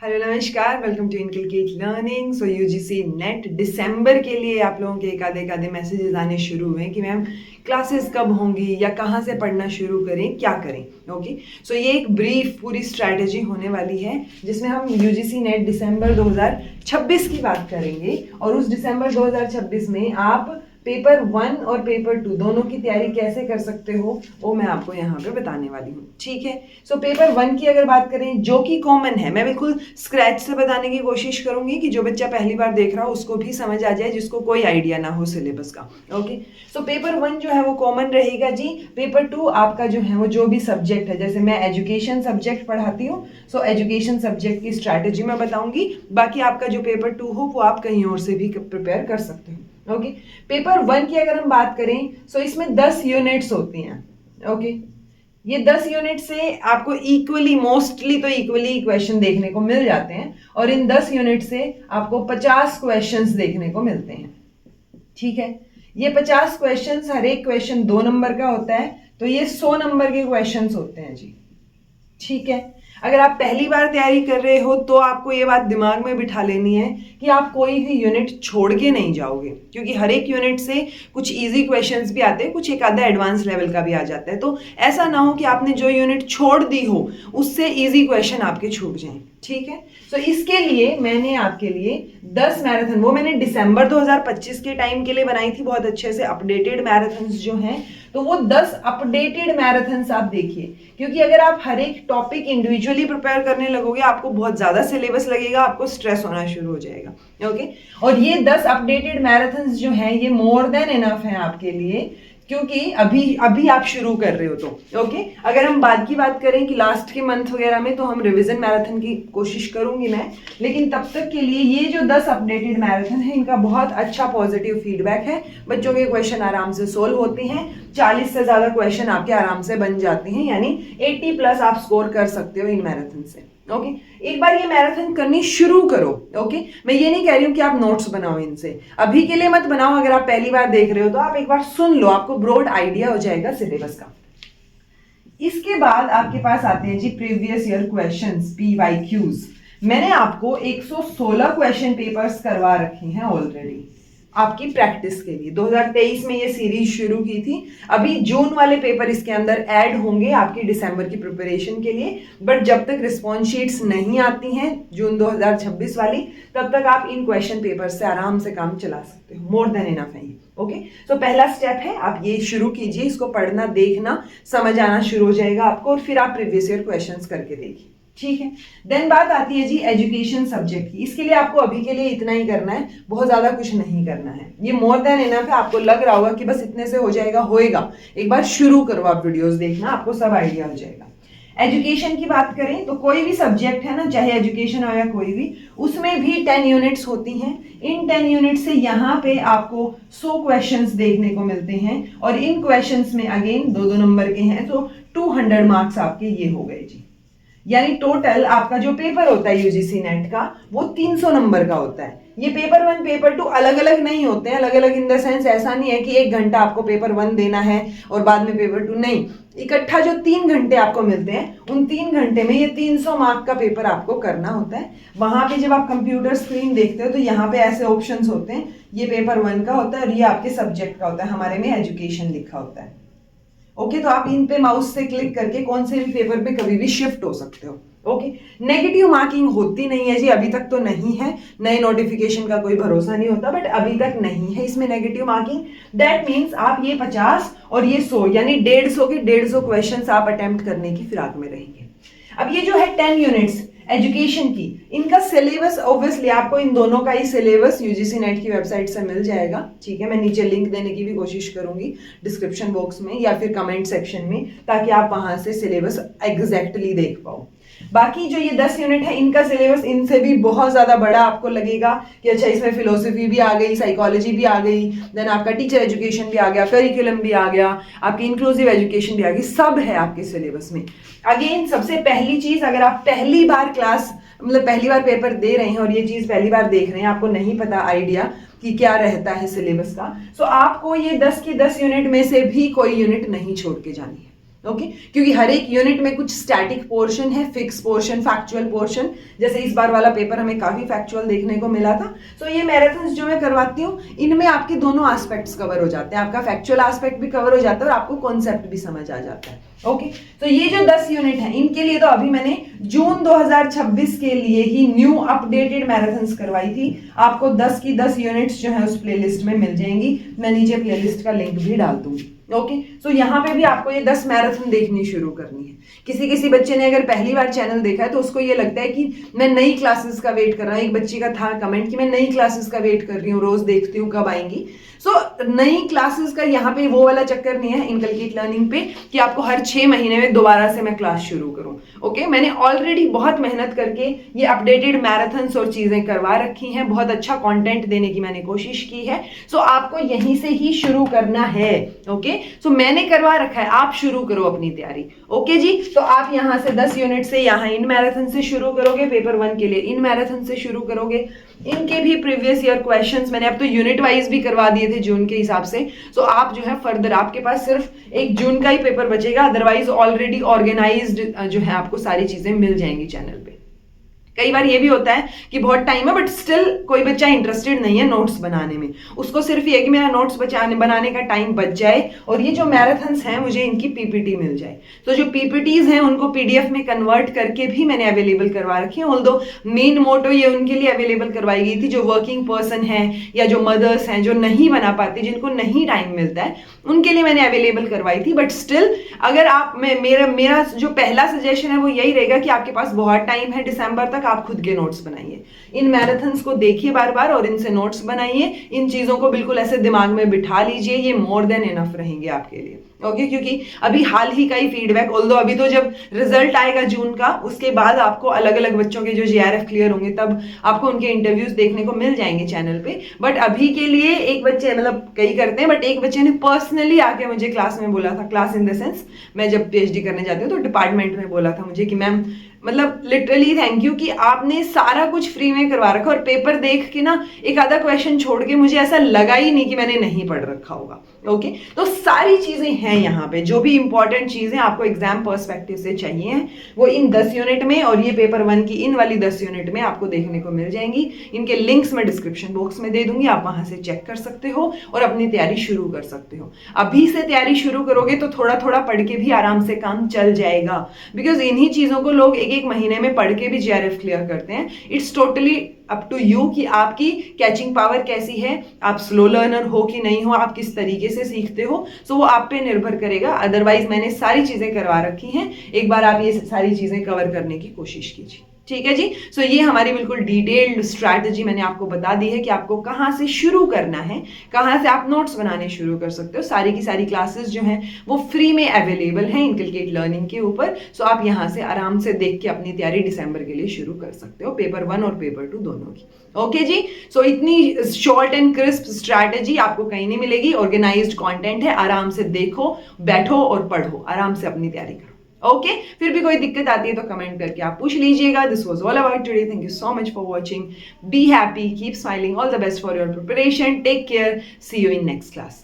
Hello नमस्कार, welcome to inculcate learning. So UGC NET दिसंबर के लिए आप लोगों के एक आधे मैसेजेस आने शुरू हुए कि मैम क्लासेस कब होंगी या कहाँ से पढ़ना शुरू करें, क्या करें। ओके, सो ये एक ब्रीफ पूरी स्ट्रैटेजी होने वाली है जिसमें हम यूजीसी नेट दिसंबर 2026 की बात करेंगे और उस दिसंबर 2026 में आप पेपर 1 और पेपर 2 दोनों की तैयारी कैसे कर सकते हो वो मैं आपको यहाँ पे बताने वाली हूँ। ठीक है, सो पेपर 1 की अगर बात करें जो कि कॉमन है, मैं बिल्कुल स्क्रैच से बताने की कोशिश करूंगी कि जो बच्चा पहली बार देख रहा हो उसको भी समझ आ जाए जिसको कोई आइडिया ना हो सिलेबस का। ओके, सो पेपर 1 जो है वो कॉमन रहेगा जी। पेपर 2 आपका जो है वो जो भी सब्जेक्ट है, जैसे मैं एजुकेशन सब्जेक्ट पढ़ाती हूँ, सो एजुकेशन सब्जेक्ट की स्ट्रैटेजी मैं बताऊंगी। बाकी आपका जो पेपर 2 हो वो आप कहीं और से भी प्रिपेयर कर सकते हो। ओके, पेपर 1 की अगर हम बात करें सो इसमें 10 यूनिट्स होती हैं। ओके, ये 10 यूनिट से आपको इक्वली मोस्टली तो इक्वली क्वेश्चन देखने को मिल जाते हैं और इन 10 यूनिट से आपको 50 क्वेश्चंस देखने को मिलते हैं। ठीक है, ये 50 क्वेश्चंस, हर एक क्वेश्चन 2 नंबर का होता है, तो ये 100 नंबर के क्वेश्चंस होते हैं जी। ठीक है, अगर आप पहली बार तैयारी कर रहे हो तो आपको ये बात दिमाग में बिठा लेनी है कि आप कोई भी यूनिट छोड़ के नहीं जाओगे, क्योंकि हर एक यूनिट से कुछ इजी क्वेश्चंस भी आते हैं, कुछ एक आधा एडवांस लेवल का भी आ जाता है। तो ऐसा ना हो कि आपने जो यूनिट छोड़ दी हो उससे इजी क्वेश्चन आपके छूट जाएं। ठीक है, तो इसके लिए मैंने आपके लिए 10 मैराथन, वो मैंने दिसंबर 2025 के टाइम के लिए बनाई थी, बहुत अच्छे से अपडेटेड मैराथन्स जो हैं, तो वो 10 अपडेटेड मैराथन्स आप देखिए, क्योंकि अगर आप हर एक टॉपिक इंडिविजुअली प्रिपेयर करने लगोगे आपको बहुत ज्यादा सिलेबस लगेगा, आपको स्ट्रेस होना शुरू हो जाएगा। ओके, और ये 10 अपडेटेड मैराथन्स जो हैं ये मोर देन इनफ है आपके लिए, क्योंकि अभी अभी आप शुरू कर रहे हो। तो ओके, अगर हम बाद की बात करें कि लास्ट के मंथ वगैरह में, तो हम रिवीजन मैराथन की कोशिश करूंगी मैं, लेकिन तब तक के लिए ये जो 10 अपडेटेड मैराथन है इनका बहुत अच्छा पॉजिटिव फीडबैक है। बच्चों के क्वेश्चन आराम से सोल्व होते हैं, 40 से ज्यादा क्वेश्चन आपके आराम से बन जाते हैं, यानी 80 प्लस आप स्कोर कर सकते हो इन मैराथन से। ओके, एक बार ये मैराथन करनी शुरू करो। ओके, मैं ये नहीं कह रही हूँ कि आप नोट्स बनाओ इनसे, अभी के लिए मत बनाओ। अगर आप पहली बार देख रहे हो तो आप एक बार सुन लो, आपको ब्रॉड आइडिया हो जाएगा सिलेबस का। इसके बाद आपके पास आते हैं जी प्रीवियस ईयर क्वेश्चंस, PYQs। मैंने आपको 116 क्वेश्चन पेपर्स करवा रखे हैं ऑलरेडी आपकी प्रैक्टिस के लिए। 2023 में ये सीरीज शुरू की थी, अभी जून वाले पेपर इसके अंदर ऐड होंगे आपकी दिसंबर की प्रिपरेशन के लिए, बट जब तक रिस्पॉन्स शीट्स नहीं आती हैं जून 2026 वाली, तब तक आप इन क्वेश्चन पेपर से आराम से काम चला सकते हो, मोर देन इनफ है ये। ओके, सो पहला स्टेप है आप ये शुरू कीजिए, इसको पढ़ना, देखना, समझ आना शुरू हो जाएगा आपको, और फिर आप प्रीवियस ईयर क्वेश्चंस करके देखिए। ठीक है, देन बात आती है जी एजुकेशन सब्जेक्ट की। इसके लिए आपको अभी के लिए इतना ही करना है, बहुत ज्यादा कुछ नहीं करना है, ये मोर देन इनफ है। आपको लग रहा होगा कि बस इतने से हो जाएगा, होएगा, एक बार शुरू करो आप वीडियोस देखना, आपको सब आइडिया हो जाएगा। एजुकेशन की बात करें तो कोई भी सब्जेक्ट है ना, चाहे एजुकेशन हो या कोई भी, उसमें भी 10 यूनिट्स होती हैं। इन 10 यूनिट से यहाँ पे आपको 100 क्वेश्चंस देखने को मिलते हैं, और इन क्वेश्चंस में अगेन 2-2 नंबर के हैं, तो 200 मार्क्स आपके ये हो गए जी। यानी टोटल आपका जो पेपर होता है यूजीसी नेट का वो 300 नंबर का होता है। ये पेपर 1 पेपर 2 अलग अलग नहीं होते हैं, अलग अलग इन द सेंस ऐसा नहीं है कि 1 घंटा आपको पेपर 1 देना है और बाद में पेपर 2, नहीं, इकट्ठा जो 3 घंटे आपको मिलते हैं उन 3 घंटे में ये 300 मार्क का पेपर आपको करना होता है। वहां पे जब आप कंप्यूटर स्क्रीन देखते हो तो यहाँ पे ऐसे ऑप्शंस होते हैं, ये पेपर 1 का होता है और ये आपके सब्जेक्ट का होता है, हमारे में एजुकेशन लिखा होता है। ओके, तो आप इन पे माउस से क्लिक करके कौन से भी पेपर पे कभी भी शिफ्ट हो सकते हो। ओके, नेगेटिव मार्किंग होती नहीं है जी, अभी तक तो नहीं है, नए नोटिफिकेशन का कोई भरोसा नहीं होता, बट अभी तक नहीं है इसमें नेगेटिव मार्किंग। दैट मीन्स आप ये 50 और ये 100 यानी 150 के 150 क्वेश्चंस आप अटेम्प्ट करने की फिराक में रहेंगे। अब ये जो है 10 यूनिट्स एजुकेशन की, इनका सिलेबस ऑब्वियसली आपको इन दोनों का ही सिलेबस यूजीसी नेट की वेबसाइट से मिल जाएगा। ठीक है, मैं नीचे लिंक देने की भी कोशिश करूंगी डिस्क्रिप्शन बॉक्स में या फिर कमेंट सेक्शन में, ताकि आप वहां से सिलेबस एग्जैक्टली देख पाओ। बाकी जो ये 10 यूनिट है इनका सिलेबस इनसे भी बहुत ज्यादा बड़ा आपको लगेगा कि अच्छा इसमें फिलोसफी भी आ गई, साइकोलॉजी भी आ गई, देन आपका टीचर एजुकेशन भी आ गया, करिकुलम भी आ गया, आपकी इंक्लूसिव एजुकेशन भी आ गई, सब है आपके सिलेबस में। अगेन सबसे पहली चीज, अगर आप पहली बार क्लास मतलब पहली बार पेपर दे रहे हैं और ये चीज पहली बार देख रहे हैं, आपको नहीं पता आइडिया कि क्या रहता है सिलेबस का, सो आपको ये 10 की 10 यूनिट में से भी कोई यूनिट नहीं छोड़ के जानी है। ओके क्योंकि हर एक यूनिट में कुछ स्टैटिक पोर्शन है, फिक्स पोर्शन, फैक्चुअल पोर्शन। जैसे इस बार वाला पेपर हमें काफी फैक्चुअल देखने को मिला था। सो ये मैराथन्स जो मैं करवाती हूँ इनमें आपके दोनों एस्पेक्ट्स कवर हो जाते हैं, आपका फैक्चुअल एस्पेक्ट भी कवर हो जाता है और आपको कॉन्सेप्ट भी समझ आ जाता है। ओके तो ये जो 10 यूनिट है इनके लिए तो अभी मैंने जून 2026 के लिए ही न्यू अपडेटेड मैराथन्स करवाई थी। आपको 10 की 10 यूनिट्स जो है उस प्लेलिस्ट में मिल जाएंगी, मैं नीचे प्लेलिस्ट का लिंक भी डाल दूंगी। ओके सो यहाँ पे भी आपको ये 10 मैराथन देखनी शुरू करनी है। किसी किसी बच्चे ने अगर पहली बार चैनल देखा है तो उसको ये लगता है कि मैं नई क्लासेस का वेट कर रहा हूँ। एक बच्ची का था कमेंट कि मैं नई क्लासेस का वेट कर रही हूँ, रोज देखती हूँ कब आएंगी। सो नई क्लासेस का यहाँ पे वो वाला चक्कर नहीं है इनकलकेट लर्निंग पे कि आपको हर 6 महीने में दोबारा से मैं क्लास शुरू करूँ। ओके मैंने ऑलरेडी बहुत मेहनत करके ये अपडेटेड मैराथन्स और चीजें करवा रखी हैं, बहुत अच्छा कंटेंट देने की मैंने कोशिश की है। सो आपको यहीं से ही शुरू करना है। ओके सो मैंने करवा रखा है, आप शुरू करो अपनी तैयारी। ओके जी तो आप यहाँ से 10 यूनिट से यहाँ इन मैराथन से शुरू करोगे, पेपर 1 के लिए इन मैराथन से शुरू करोगे। इनके भी प्रीवियस ईयर क्वेश्चंस मैंने अब तो यूनिट वाइज भी करवा दिए थे जून के हिसाब से। सो आप जो है फर्दर आपके पास सिर्फ एक जून का ही पेपर बचेगा, अदरवाइज ऑलरेडी ऑर्गेनाइज्ड जो है आपको सारी चीजें मिल जाएंगी चैनल पे। कई बार ये भी होता है कि बहुत टाइम है बट स्टिल कोई बच्चा इंटरेस्टेड नहीं है नोट्स बनाने में, उसको सिर्फ ये कि मेरा नोट्स बनाने का टाइम बच जाए और ये जो मैराथन्स हैं मुझे इनकी पीपीटी मिल जाए। तो जो पीपीटीज हैं उनको पीडीएफ में कन्वर्ट करके भी मैंने अवेलेबल करवा रखी है। ऑल्दो मेन मोटो ये उनके लिए अवेलेबल करवाई गई थी जो वर्किंग पर्सन है या जो मदर्स हैं जो नहीं बना पाती, जिनको नहीं टाइम मिलता है, उनके लिए मैंने अवेलेबल करवाई थी। बट स्टिल अगर आप मेरा जो पहला सजेशन है वो यही रहेगा कि आपके पास बहुत टाइम है, दिसंबर तक आप खुद के नोट्स बनाइए, इन मैराथन्स को देखिए बार बार और इनसे नोट्स बनाइए। इन चीजों को बिल्कुल ऐसे दिमाग में बिठा लीजिए, ये मोर देन इनफ रहेंगे आपके लिए। ओके क्योंकि अभी हाल ही का ही फीडबैक, ऑल्दो अभी तो जब रिजल्ट आएगा जून का उसके बाद आपको अलग अलग बच्चों के जो जीआरएफ क्लियर होंगे तब आपको उनके इंटरव्यूज देखने को मिल जाएंगे चैनल पे। बट अभी के लिए एक बच्चे, मतलब कई करते हैं बट एक बच्चे ने पर्सनली आके मुझे क्लास में बोला था, क्लास इन द सेंस मैं जब पीएचडी करने जाती हूँ तो डिपार्टमेंट में बोला था मुझे कि मैम मतलब लिटरली थैंक यू कि आपने सारा कुछ फ्री में करवा रखा और पेपर देख के ना एक आधा क्वेश्चन छोड़ के मुझे ऐसा लगा ही नहीं कि मैंने नहीं पढ़ रखा होगा। ओके तो सारी चीजें हैं यहाँ पे, जो भी इंपॉर्टेंट चीजें आपको एग्जाम पर्सपेक्टिव से चाहिए हैं वो इन 10 यूनिट में और ये पेपर 1 की इन वाली 10 यूनिट में आपको देखने को मिल जाएंगी। इनके लिंक्स मैं डिस्क्रिप्शन बॉक्स में दे दूंगी, आप वहां से चेक कर सकते हो और अपनी तैयारी शुरू कर सकते हो। अभी से तैयारी शुरू करोगे तो थोड़ा थोड़ा पढ़ के भी आराम से काम चल जाएगा, बिकॉज इन्हीं चीजों को लोग एक महीने में पढ़ के भी जीआरएफ क्लियर करते हैं। It's totally up to you कि आपकी कैचिंग पावर कैसी है, आप स्लो लर्नर हो कि नहीं हो, आप किस तरीके से सीखते हो। सो वो आप पे निर्भर करेगा। अदरवाइज मैंने सारी चीजें करवा रखी हैं, एक बार आप ये सारी चीजें कवर करने की कोशिश कीजिए। ठीक है जी। सो ये हमारी बिल्कुल डिटेल्ड स्ट्रैटेजी मैंने आपको बता दी है कि आपको कहाँ से शुरू करना है, कहाँ से आप नोट्स बनाने शुरू कर सकते हो। सारी की सारी क्लासेस जो हैं वो फ्री में अवेलेबल हैं इनकलकेट लर्निंग के ऊपर। सो आप यहाँ से आराम से देख के अपनी तैयारी दिसंबर के लिए शुरू कर सकते हो, पेपर 1 और पेपर 2 दोनों की। ओके जी। सो इतनी शॉर्ट एंड क्रिस्प स्ट्रैटेजी आपको कहीं नहीं मिलेगी। ऑर्गेनाइज्ड कंटेंट है, आराम से देखो, बैठो और पढ़ो, आराम से अपनी तैयारी करो। ओके फिर भी कोई दिक्कत आती है तो कमेंट करके आप पूछ लीजिएगा। This was all about today. Thank you so much for watching. Be happy, keep smiling, all the best for your preparation, take care, see you in next class.